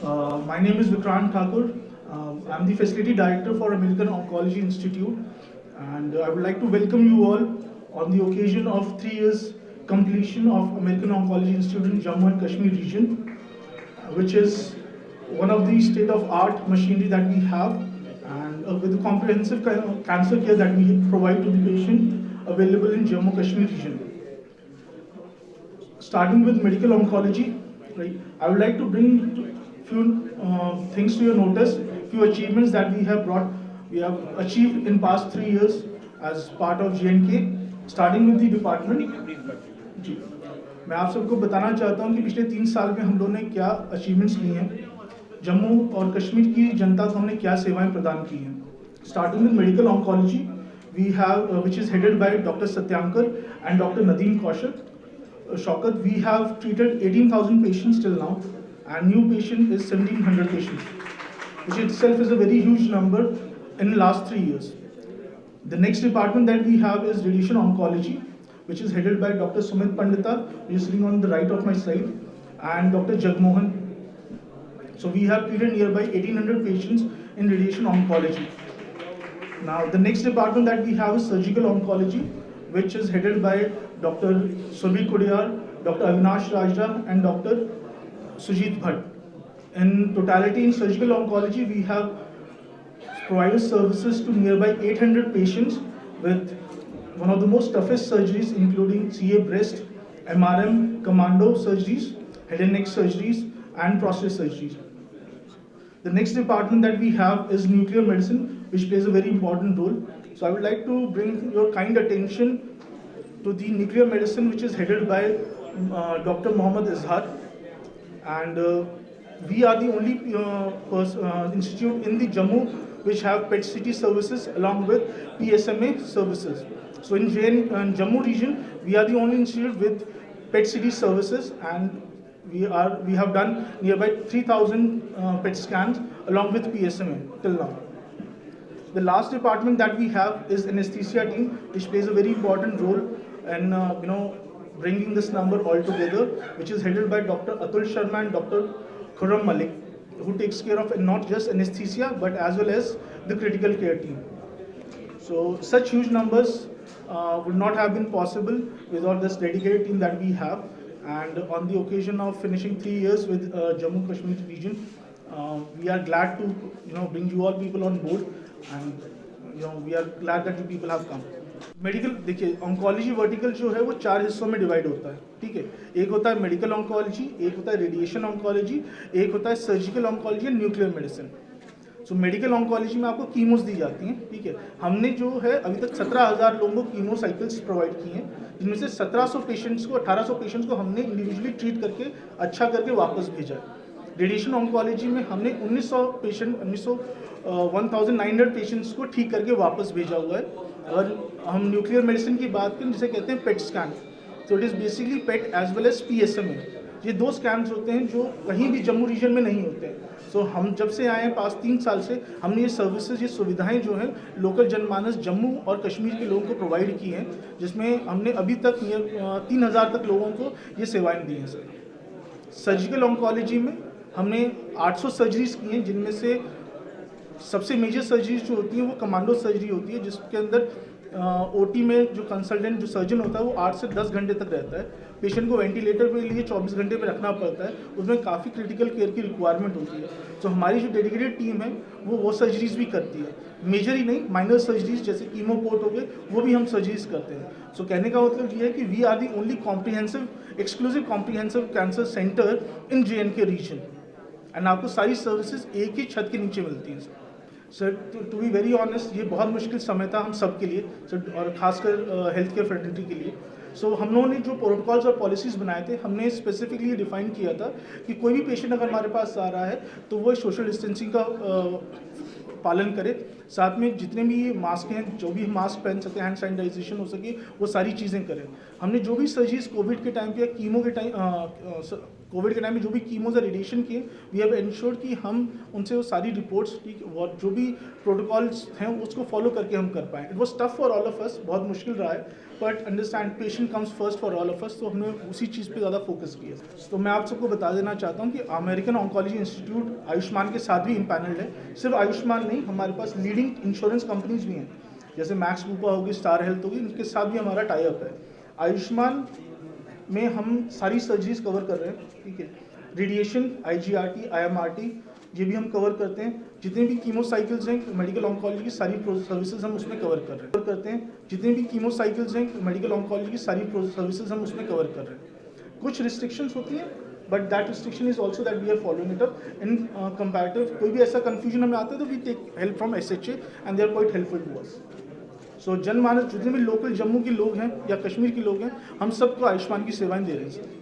My name is Vikrant Thakur. I'm the Facility Director for American Oncology Institute, and I would like to welcome you all on the occasion of 3 years completion of American Oncology Institute in Jammu and Kashmir region, which is one of the state-of-art machinery that we have, and with the comprehensive kind of cancer care that we provide to the patient available in Jammu and Kashmir region. Starting with medical oncology, right? I would like to bring few things to your notice, few achievements that we have achieved in past 3 years as part of JNK. Starting with the department, जी, मैं आप सबको बताना चाहता हूँ कि पिछले 3 साल में हम लोगों ने क्या अचीवमेंट्स लिए हैं, जम्मू और कश्मीर की जनता को हमने क्या सेवाएं प्रदान की हैं. Starting with medical oncology, we have which is headed by Dr. Satyankar and Dr. Nadeem Shaukat, we have treated 18,000 patients till now, and new patient is 1,700 patients, which itself is a very huge number in the last 3 years. The next department that we have is radiation oncology, which is headed by Dr. Sumit Pandita, who is sitting on the right of my side, and Dr. Jagmohan. So we have treated nearby 1,800 patients in radiation oncology. Now the next department that we have is surgical oncology, which is headed by Dr. Surbhi Kudiyar, Dr. Avinash Rajda, and Dr. Sujit Bhatt. In totality, in surgical oncology, we have provided services to nearby 800 patients with one of the most toughest surgeries, including CA breast, MRM, commando surgeries, head and neck surgeries, and prostate surgeries. The next department that we have is nuclear medicine, which plays a very important role. So I would like to bring your kind attention to the nuclear medicine, which is headed by Dr. Mohammad Izhar, and we are the only institute in the Jammu which have PET-CT services along with PSMA services. So in Jammu region, we are the only institute with PET-CT services, and we have done nearby 3,000 PET scans along with PSMA till now. The last department that we have is anesthesia team, which plays a very important role in bringing this number all together, which is headed by Dr. Atul Sharma and Dr. Khurram Malik, who takes care of not just anesthesia but as well as the critical care team. So such huge numbers would not have been possible without this dedicated team that we have. And on the occasion of finishing 3 years with Jammu Kashmir region, we are glad to bring you all people on board, and we are glad that you people have come. Medical देखिए, oncology vertical जो है वो 4 हिस्सों में divide होता है, ठीक है. एक होता है मेडिकल ऑन्कोलॉजी, एक होता है रेडिएशन ऑन्कोलॉजी, एक होता है surgical oncology and nuclear medicine. So medical oncology में आपको कीमोस दी जाती हैं, ठीक है. हमने जो है अभी तक 17,000 लोगों को कीमो साइकिल्स प्रोवाइड की हैं, जिनमें से 1700 पेशेंट्स को 1800 पेशेंट्स को हमने इंडिविजुअली ट्रीट करके अच्छा करके वापस भेजा है. रेडिएशन ऑन्कोलॉजी में हमने 1900 पेशेंट्स को ठीक करके वापस भेजा हुआ है. और हम न्यूक्लियर मेडिसिन की बात करें, जिसे कहते हैं पेट स्कैन, तो it is basically PET as well as PSMA. ये 2 स्कैन्स होते हैं जो कहीं भी जम्मू रीजन में नहीं होते हैं. सो हम जब से आए हैं पास 3 साल से, हमने ये सर्विसेज, ये सुविधाएं जो हैं लोकल जनमानस जम्मू और कश्मीर के लोगों को प्रोवाइड की हैं, जिसमें हमने अभी तक 3,000 तक लोगों को ये सेवाएं दी हैं. सर, सर्जिकल ऑन्कोलॉजी में हमने 800 सर्जरीज की हैं, जिनमें से सबसे मेजर सर्जरीज जो होती हैं वो कमांडो सर्जरी होती है, जिसके अंदर OT में जो कंसल्टेंट जो सर्जन होता है वो 8 से 10 घंटे तक रहता है. पेशेंट को वेंटिलेटर पे लिए 24 घंटे पे रखना पड़ता है. उसमें काफ़ी क्रिटिकल केयर की रिक्वायरमेंट होती है. तो हमारी जो डेडिकेटेड टीम है वो सर्जरीज भी करती है. मेजर ही नहीं, माइनर सर्जरीज जैसे कीमोपोर्ट हो गए, वो भी हम सर्जरीज करते हैं. सो कहने का मतलब ये है कि we are the only exclusive comprehensive cancer centre in JNK region, and आपको सारी सर्विसेज एक ही छत के नीचे मिलती हैं. Sir, to be very honest, ये बहुत मुश्किल समय था हम सब के लिए सर, और खासकर हेल्थ केयर फ्रेटर्निटी के लिए. सो हम लोगों ने जो प्रोटोकॉल्स और पॉलिसीज़ बनाए थे, हमने स्पेसिफिकली डिफाइन किया था कि कोई भी पेशेंट अगर हमारे पास आ रहा है तो वो सोशल डिस्टेंसिंग का पालन करे. साथ में जितने भी मास्क हैं, जो भी मास्क पहन सके, हैंड सैनिटाइजेशन हो सके, वो सारी चीज़ें करें. हमने जो भी सर्जरीज कोविड के टाइम पे या कीमो के टाइम कोविड के टाइम में जो भी कीमोज और रेडिएशन किए, वी हैव इंश्योर्ड कि हम उनसे वो सारी रिपोर्ट्स की जो भी प्रोटोकॉल्स हैं उसको फॉलो करके हम कर पाएँ. It was tough for all of us, बहुत मुश्किल रहा है, but understand patient comes first for all of us, तो हमने उसी चीज़ पे ज़्यादा फोकस किया. तो मैं आप सबको बता देना चाहता हूँ कि अमेरिकन ऑन्कोलॉजी इंस्टीट्यूट आयुष्मान के साथ भी इम्पैनल्ड है. सिर्फ आयुष्मान नहीं, हमारे पास लीडिंग इंश्योरेंस कंपनीज भी हैं, जैसे मैक्स बूपा होगी, स्टार हेल्थ होगी, इनके साथ भी हमारा टाई अप है. आयुष्मान में हम सारी सर्जरीज कवर कर रहे हैं, ठीक है. रेडिएशन, IGRT, IMRT ये भी हम कवर करते हैं. जितने भी कीमोसाइकिल्स हैं मेडिकल ऑन्कोलॉजी की सारी सर्विसेज हम उसमें कवर करते हैं. जितने भी कीमोसाइकिल्स हैं मेडिकल ऑन्कोलॉजी की सारी सर्विसेज हम उसमें कवर कर रहे हैं. कुछ रिस्ट्रिक्शंस होती हैं, but that restriction is also that we are following it up in comparative. कोई भी ऐसा कन्फ्यूजन हमें आता है तो we take help from SHA and they are quite helpful to us. So जनमानस जितने भी लोकल जम्मू के लोग हैं या कश्मीर के लोग हैं, हम सबको आयुष्मान की सेवाएं दे रहे हैं.